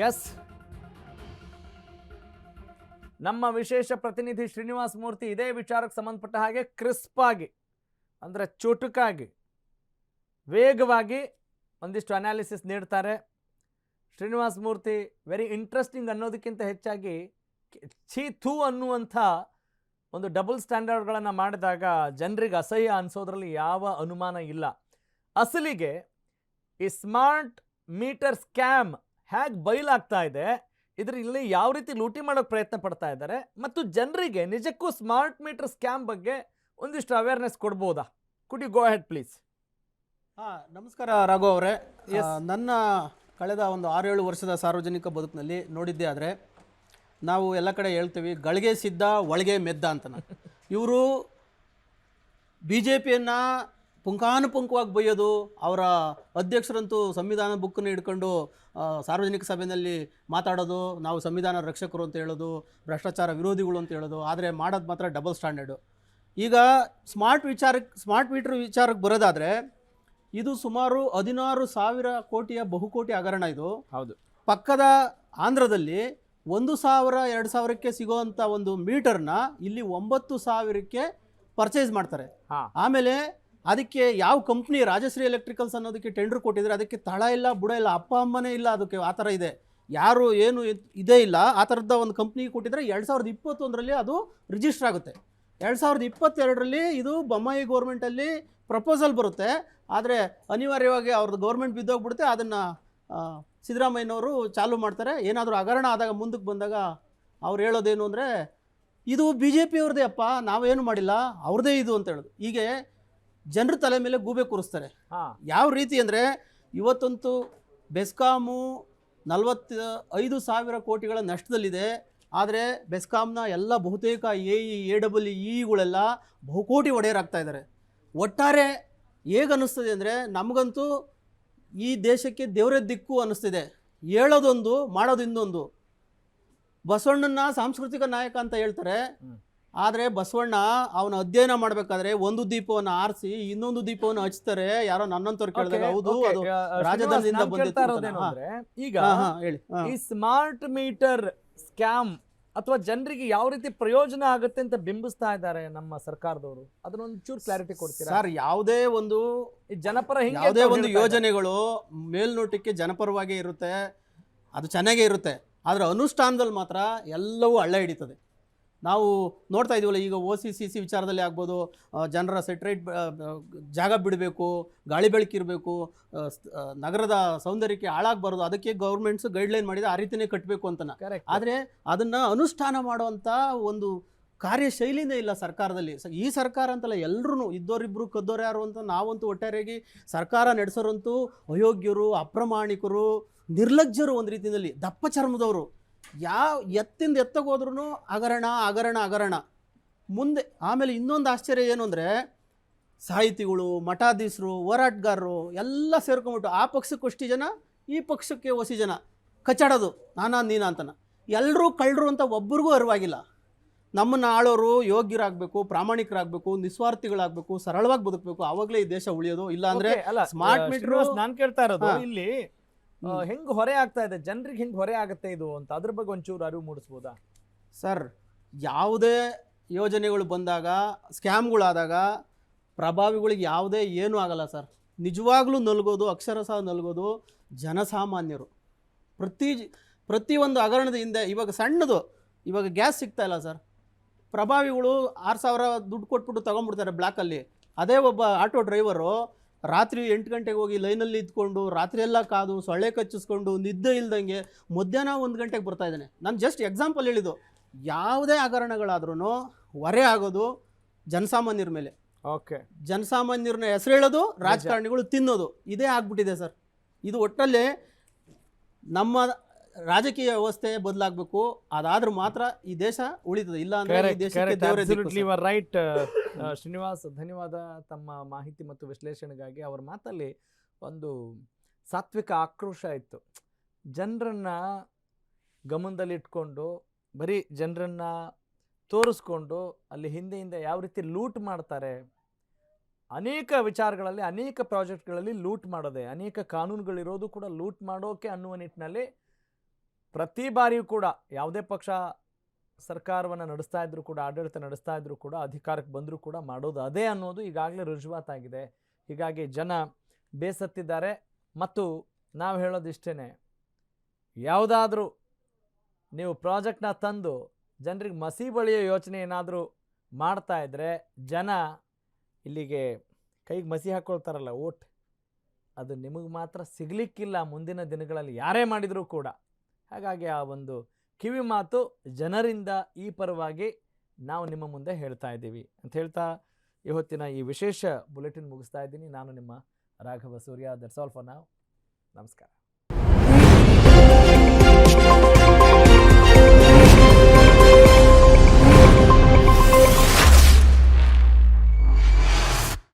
S, ನಮ್ಮ ವಿಶೇಷ ಪ್ರತಿನಿಧಿ ಶ್ರೀನಿವಾಸ್ ಮೂರ್ತಿ ಇದೇ ವಿಚಾರಕ್ಕೆ ಸಂಬಂಧಪಟ್ಟ ಹಾಗೆ ಕ್ರಿಸ್ಪ್ ಆಗಿ ಅಂದರೆ ಚುಟುಕಾಗಿ ವೇಗವಾಗಿ ಒಂದಿಷ್ಟು ಅನಾಲಿಸಿಸ್ ನೀಡ್ತಾರೆ. ಶ್ರೀನಿವಾಸ್ ಮೂರ್ತಿ ವೆರಿ ಇಂಟ್ರೆಸ್ಟಿಂಗ್ ಅನ್ನೋದಕ್ಕಿಂತ ಹೆಚ್ಚಾಗಿ ಛೀ ಥೂ ಅನ್ನುವಂಥ ಒಂದು ಡಬಲ್ ಸ್ಟ್ಯಾಂಡರ್ಡ್ಗಳನ್ನು ಮಾಡಿದಾಗ ಜನರಿಗೆ ಅಸಹ್ಯ ಅನಿಸೋದ್ರಲ್ಲಿ ಯಾವ ಅನುಮಾನ ಇಲ್ಲ. ಅಸಲಿಗೆ ಈ ಸ್ಮಾರ್ಟ್ ಮೀಟರ್ ಸ್ಕ್ಯಾಮ್ ಹೇಗೆ ಬಯಲಾಗ್ತಾ ಇದೆ, ಇದರಲ್ಲಿ ಯಾವ ರೀತಿ ಲೂಟಿ ಮಾಡೋಕ್ಕೆ ಪ್ರಯತ್ನ ಪಡ್ತಾ ಇದ್ದಾರೆ ಮತ್ತು ಜನರಿಗೆ ನಿಜಕ್ಕೂ ಸ್ಮಾರ್ಟ್ ಮೀಟರ್ ಸ್ಕ್ಯಾಮ್ ಬಗ್ಗೆ ಒಂದಿಷ್ಟು ಅವೇರ್ನೆಸ್ ಕೊಡ್ಬೋದಾ? Could you go ahead please? ನಮಸ್ಕಾರ ರಾಘವ್ ಅವರೇ. ನನ್ನ ಕಳೆದ ಒಂದು 6-7 ವರ್ಷದ ಸಾರ್ವಜನಿಕ ಬದುಕಿನಲ್ಲಿ ನೋಡಿದ್ದೇ ಆದರೆ ನಾವು ಎಲ್ಲ ಕಡೆ ಹೇಳ್ತೀವಿ ಗಳಿಗೆ ಸಿದ್ಧ ಒಳಗೆ ಮೆದ್ದ ಅಂತ. ಇವರು BJPಯನ್ನು ಪುಂಖಾನುಪುಂಖವಾಗಿ ಬೈಯೋದು, ಅವರ ಅಧ್ಯಕ್ಷರಂತೂ ಸಂವಿಧಾನ ಬುಕ್ಕನ್ನು ಹಿಡ್ಕೊಂಡು ಸಾರ್ವಜನಿಕ ಸಭೆಯಲ್ಲಿ ಮಾತಾಡೋದು, ನಾವು ಸಂವಿಧಾನ ರಕ್ಷಕರು ಅಂತ ಹೇಳೋದು, ಭ್ರಷ್ಟಾಚಾರ ವಿರೋಧಿಗಳು ಅಂತ ಹೇಳೋದು, ಆದರೆ ಮಾಡೋದು ಮಾತ್ರ ಡಬಲ್ ಸ್ಟ್ಯಾಂಡರ್ಡು. ಈಗ ಸ್ಮಾರ್ಟ್ ಮೀಟರ್ ವಿಚಾರಕ್ಕೆ ಬರೋದಾದರೆ ಇದು ಸುಮಾರು 16,000 ಕೋಟಿಯ ಬಹುಕೋಟಿ ಹಗರಣ. ಇದು ಹೌದು. ಪಕ್ಕದ ಆಂಧ್ರದಲ್ಲಿ 1,000-2,000ಕ್ಕೆ ಸಿಗೋವಂಥ ಒಂದು ಮೀಟರ್ನ ಇಲ್ಲಿ 9,000ಕ್ಕೆ ಪರ್ಚೇಸ್ ಮಾಡ್ತಾರೆ. ಆಮೇಲೆ ಅದಕ್ಕೆ ಯಾವ ಕಂಪ್ನಿ ರಾಜಶ್ರೀ ಎಲೆಕ್ಟ್ರಿಕಲ್ಸ್ ಅನ್ನೋದಕ್ಕೆ ಟೆಂಡರ್ ಕೊಟ್ಟಿದ್ರೆ ಅದಕ್ಕೆ ತಳ ಇಲ್ಲ ಬುಡ ಇಲ್ಲ, ಅಪ್ಪ ಅಮ್ಮನೇ ಇಲ್ಲ, ಅದಕ್ಕೆ ಆ ಥರ ಇದೆ, ಯಾರು ಏನು ಇದೇ ಇಲ್ಲ. ಆ ಥರದ ಒಂದು ಕಂಪ್ನಿಗೆ ಕೊಟ್ಟಿದ್ರೆ 2021ರಲ್ಲಿ ಅದು ರಿಜಿಸ್ಟರ್ ಆಗುತ್ತೆ. 2022ರಲ್ಲಿ ಇದು ಬೊಮ್ಮಾಯಿ ಗೌರ್ಮೆಂಟಲ್ಲಿ ಪ್ರಪೋಸಲ್ ಬರುತ್ತೆ. ಆದರೆ ಅನಿವಾರ್ಯವಾಗಿ ಅವ್ರದ್ದು ಗೌರ್ಮೆಂಟ್ ಬಿದ್ದೋಗ್ಬಿಡುತ್ತೆ. ಅದನ್ನು ಸಿದ್ದರಾಮಯ್ಯನವರು ಚಾಲೂ ಮಾಡ್ತಾರೆ. ಏನಾದರೂ ಹಗರಣ ಆದಾಗ ಮುಂದಕ್ಕೆ ಬಂದಾಗ ಅವ್ರು ಹೇಳೋದೇನು ಅಂದರೆ ಇದು BJP ಅವ್ರದ್ದೇ ಅಪ್ಪ, ನಾವೇನು ಮಾಡಿಲ್ಲ, ಅವ್ರದ್ದೇ ಇದು ಅಂತ ಹೇಳೋದು. ಹೀಗೆ ಜನರ ತಲೆ ಮೇಲೆ ಗೂಬೆ ಕೂರಿಸ್ತಾರೆ. ಯಾವ ರೀತಿ ಅಂದರೆ ಇವತ್ತಂತೂ ಬೆಸ್ಕಾಮು 45,000 ಕೋಟಿಗಳ ನಷ್ಟದಲ್ಲಿದೆ. ಆದರೆ ಬೆಸ್ಕಾಮ್ನ ಎಲ್ಲ ಬಹುತೇಕ AEಗಳೆಲ್ಲ ಬಹುಕೋಟಿ ಒಡೆಯರಾಗ್ತಾ ಇದ್ದಾರೆ. ಒಟ್ಟಾರೆ ಹೇಗನ್ನಿಸ್ತದೆ ಅಂದರೆ ನಮಗಂತೂ ಈ ದೇಶಕ್ಕೆ ದೇವರೇ ದಿಕ್ಕು ಅನ್ನಿಸ್ತಿದೆ. ಹೇಳೋದೊಂದು ಮಾಡೋದು ಇನ್ನೊಂದು. ಬಸವಣ್ಣನ ಸಾಂಸ್ಕೃತಿಕ ನಾಯಕ ಅಂತ ಹೇಳ್ತಾರೆ, ಆದರೆ ಬಸವಣ್ಣ ಅವನ ಅಧ್ಯಯನ ಮಾಡಬೇಕಾದ್ರೆ ಒಂದು ದೀಪವನ್ನು ಆರಿಸಿ ಇನ್ನೊಂದು ದೀಪವನ್ನು ಹಚ್ತಾರೆ. ಯಾರೋ ನನ್ನಂತವ್ರು ಕೇಳಿದಾಗ ಹೌದು ಅದು ರಾಜಧಾನಿಯಿಂದ ಬಂದಿತ್ತು. ಈಗ ಈ ಸ್ಮಾರ್ಟ್ ಮೀಟರ್ ಸ್ಕ್ಯಾಮ್ ಅಥವಾ ಜನರಿಗೆ ಯಾವ ರೀತಿ ಪ್ರಯೋಜನ ಆಗುತ್ತೆ ಅಂತ ಬಿಂಬಿಸ್ತಾ ಇದ್ದಾರೆ ನಮ್ಮ ಸರ್ಕಾರದವರು, ಅದನ್ನೊಂದು ಚೂರು ಕ್ಲಾರಿಟಿ ಕೊಡ್ತೀರಾ ಸರ್? ಯಾವುದೇ ಒಂದು ಜನಪರ ಯಾವುದೇ ಒಂದು ಯೋಜನೆಗಳು ಮೇಲ್ನೋಟಕ್ಕೆ ಜನಪರವಾಗೇ ಇರುತ್ತೆ, ಅದು ಚೆನ್ನಾಗೇ ಇರುತ್ತೆ. ಆದರೆ ಅನುಷ್ಠಾನದಲ್ಲಿ ಮಾತ್ರ ಎಲ್ಲವೂ ಹಳ್ಳ ಹಿಡಿತದೆ. ನಾವು ನೋಡ್ತಾ ಇದೀವಲ್ಲ, ಈಗ OCCC ವಿಚಾರದಲ್ಲಿ ಆಗ್ಬೋದು, ಜನರ ಸೆಟ್ರೇಟ್ ಜಾಗ ಬಿಡಬೇಕು, ಗಾಳಿ ಬೆಳಕಿರಬೇಕು, ನಗರದ ಸೌಂದರ್ಯಕ್ಕೆ ಹಾಳಾಗಬಾರ್ದು, ಅದಕ್ಕೆ ಗೌರ್ಮೆಂಟ್ಸ್ ಗೈಡ್ಲೈನ್ ಮಾಡಿದೆ, ಆ ರೀತಿಯೇ ಕಟ್ಟಬೇಕು ಅಂತ. ಆದರೆ ಅದನ್ನು ಅನುಷ್ಠಾನ ಮಾಡುವಂಥ ಒಂದು ಕಾರ್ಯಶೈಲಿನೇ ಇಲ್ಲ ಸರ್ಕಾರದಲ್ಲಿ. ಈ ಸರ್ಕಾರ ಅಂತಲ್ಲ, ಎಲ್ಲರೂ ಇದ್ದೋರಿಬ್ಬರು ಕದ್ದೋರು ಯಾರು ಅಂತ ನಾವಂತೂ ಒಟ್ಟಾರೆಯಾಗಿ ಸರ್ಕಾರ ನಡೆಸೋರಂತೂ ಅಯೋಗ್ಯರು, ಅಪ್ರಾಮಾಣಿಕರು, ನಿರ್ಲಜ್ಜರು, ಒಂದು ರೀತಿಯಲ್ಲಿ ದಪ್ಪ ಚರ್ಮದವರು. ಯಾವ ಎತ್ತಿಂದ ಎತ್ತಗೋದ್ರೂ ಹಗರಣ ಮುಂದೆ. ಆಮೇಲೆ ಇನ್ನೊಂದು ಆಶ್ಚರ್ಯ ಏನು ಅಂದರೆ ಸಾಹಿತಿಗಳು, ಮಠಾಧೀಶರು, ಹೋರಾಟಗಾರರು ಎಲ್ಲ ಸೇರ್ಕೊಂಡ್ಬಿಟ್ಟು ಆ ಪಕ್ಷಕ್ಕೆ ಅಷ್ಟು ಜನ, ಈ ಪಕ್ಷಕ್ಕೆ ಹೊಸಿ ಜನ ಕಚ್ಚಾಡೋದು ನೀನಾ ಅಂತನ. ಎಲ್ಲರೂ ಕಳ್ಳರು ಅಂತ ಒಬ್ಬರಿಗೂ ಅರಿವಾಗಿಲ್ಲ. ನಮ್ಮನ್ನು ಆಳೋರು ಯೋಗ್ಯರಾಗಬೇಕು, ಪ್ರಾಮಾಣಿಕರಾಗಬೇಕು, ನಿಸ್ವಾರ್ಥಿಗಳಾಗಬೇಕು, ಸರಳವಾಗಿ ಬದುಕಬೇಕು, ಆವಾಗಲೇ ಈ ದೇಶ ಉಳಿಯೋದು. ಇಲ್ಲ ಅಂದರೆ ಸ್ಮಾರ್ಟ್ ಮೀಟರ್ ನಾನು ಕೇಳ್ತಾ ಇರೋದು ಇಲ್ಲಿ ಹೆಂಗ್ ಹೊರೆ ಆಗ್ತಾ ಇದೆ ಜನರಿಗೆ, ಹೆಂಗ್ ಹೊರೆ ಆಗುತ್ತೆ ಇದು ಅಂತ, ಅದ್ರ ಬಗ್ಗೆ ಒಂಚೂರು ಅರಿವು ಮೂಡಿಸ್ಬೋದಾ ಸರ್? ಯಾವುದೇ ಯೋಜನೆಗಳು ಬಂದಾಗ, ಸ್ಕ್ಯಾಮ್ಗಳಾದಾಗ ಪ್ರಭಾವಿಗಳಿಗೆ ಯಾವುದೇ ಏನೂ ಆಗಲ್ಲ ಸರ್. ನಿಜವಾಗ್ಲೂ ನಲ್ಗೋದು, ಅಕ್ಷರಶಃ ನಲ್ಗೋದು ಜನಸಾಮಾನ್ಯರು. ಪ್ರತಿಯೊಂದು ಹಗರಣದ ಹಿಂದೆ ಇವಾಗ ಸಣ್ಣದು, ಇವಾಗ ಗ್ಯಾಸ್ ಸಿಗ್ತಾ ಇಲ್ಲ ಸರ್, ಪ್ರಭಾವಿಗಳು 6,000 ದುಡ್ಡು ಕೊಟ್ಬಿಟ್ಟು ತೊಗೊಂಡ್ಬಿಡ್ತಾರೆ ಬ್ಲ್ಯಾಕಲ್ಲಿ. ಅದೇ ಒಬ್ಬ ಆಟೋ ಡ್ರೈವರು ರಾತ್ರಿ 8 ಗಂಟೆಗೆ ಹೋಗಿ ಲೈನಲ್ಲಿ ಇದ್ಕೊಂಡು ರಾತ್ರಿಯೆಲ್ಲ ಕಾದು ಸೊಳ್ಳೆ ಕಚ್ಚಿಸ್ಕೊಂಡು ನಿದ್ದೆ ಇಲ್ದಂಗೆ ಮಧ್ಯಾಹ್ನ 1 ಗಂಟೆಗೆ ಬರ್ತಾ ಇದ್ದಾನೆ. ನಾನು ಜಸ್ಟ್ ಎಕ್ಸಾಂಪಲ್ ಹೇಳಿದ್ದು. ಯಾವುದೇ ಹಗರಣಗಳಾದ್ರೂ ಹೊರೆ ಆಗೋದು ಜನಸಾಮಾನ್ಯರ ಮೇಲೆ. ಓಕೆ, ಜನಸಾಮಾನ್ಯರನ್ನ ಹೆಸರು ಹೇಳೋದು, ರಾಜಕಾರಣಿಗಳು ತಿನ್ನೋದು, ಇದೇ ಆಗ್ಬಿಟ್ಟಿದೆ ಸರ್. ಇದು ಒಟ್ಟಲ್ಲಿ ನಮ್ಮ ರಾಜಕೀಯ ವ್ಯವಸ್ಥೆ ಬದಲಾಗಬೇಕು. ಅದಾದ್ರೂ ಮಾತ್ರ ಈ ದೇಶ ಉಳಿತದೆ. ಇಲ್ಲ ಅಂದ್ರೆ ಈ ದೇಶಕ್ಕೆ ದೇವರೇ ದಿಕ್ಕು. ರೈಟ್. ಶ್ರೀನಿವಾಸ್, ಧನ್ಯವಾದ ತಮ್ಮ ಮಾಹಿತಿ ಮತ್ತು ವಿಶ್ಲೇಷಣೆಗಾಗಿ. ಅವರ ಮಾತಲ್ಲಿ ಒಂದು ಸಾತ್ವಿಕ ಆಕ್ರೋಶ ಇತ್ತು. ಜನರನ್ನ ಗಮನದಲ್ಲಿಟ್ಕೊಂಡು ಬರೀ ಜನರನ್ನ ತೋರಿಸ್ಕೊಂಡು ಅಲ್ಲಿ ಹಿಂದೆ ಯಾವ ರೀತಿ ಲೂಟ್ ಮಾಡ್ತಾರೆ, ಅನೇಕ ವಿಚಾರಗಳಲ್ಲಿ, ಅನೇಕ ಪ್ರಾಜೆಕ್ಟ್ಗಳಲ್ಲಿ ಲೂಟ್ ಮಾಡೋದೆ, ಅನೇಕ ಕಾನೂನುಗಳಿರೋದು ಕೂಡ ಲೂಟ್ ಮಾಡೋಕೆ ಅನ್ನುವ ನಿಟ್ಟಿನಲ್ಲಿ ಪ್ರತಿ ಬಾರಿಯೂ ಕೂಡ ಯಾವುದೇ ಪಕ್ಷ ಸರ್ಕಾರವನ್ನು ನಡೆಸ್ತಾ ಇದ್ರೂ ಕೂಡ, ಆಡಳಿತ ನಡೆಸ್ತಾ ಇದ್ರೂ ಕೂಡ, ಅಧಿಕಾರಕ್ಕೆ ಬಂದರೂ ಕೂಡ ಮಾಡೋದು ಅದೇ ಅನ್ನೋದು ಈಗಾಗಲೇ ರುಜುವಾತಾಗಿದೆ. ಹೀಗಾಗಿ ಜನ ಬೇಸತ್ತಿದ್ದಾರೆ. ಮತ್ತು ನಾವು ಹೇಳೋದಿಷ್ಟೇ, ಯಾವುದಾದ್ರೂ ನೀವು ಪ್ರಾಜೆಕ್ಟ್ನ ತಂದು ಜನರಿಗೆ ಮಸಿ ಬಳಿಯೋ ಯೋಚನೆ ಏನಾದರೂ ಮಾಡ್ತಾ ಇದ್ದರೆ, ಜನ ಇಲ್ಲಿಗೆ ಕೈಗೆ ಮಸಿ ಹಾಕ್ಕೊಳ್ತಾರಲ್ಲ ಓಟ್, ಅದು ನಿಮಗೆ ಮಾತ್ರ ಸಿಗಲಿಕ್ಕಿಲ್ಲ ಮುಂದಿನ ದಿನಗಳಲ್ಲಿ ಯಾರೇ ಮಾಡಿದರೂ ಕೂಡ. ಹಾಗಾಗಿ ಆ ಒಂದು ಕಿವಿ ಮಾತು ಜನರಿಂದ ಈ ಪರವಾಗಿ ನಾವು ನಿಮ್ಮ ಮುಂದೆ ಹೇಳ್ತಾ ಇದ್ದೀವಿ ಅಂತ ಹೇಳ್ತಾ ಇವತ್ತಿನ ಈ ವಿಶೇಷ ಬುಲೆಟಿನ್ ಮುಗಿಸ್ತಾ ಇದ್ದೀನಿ. ನಾನು ನಿಮ್ಮ Raghava Surya. That's all for now. ನಮಸ್ಕಾರ.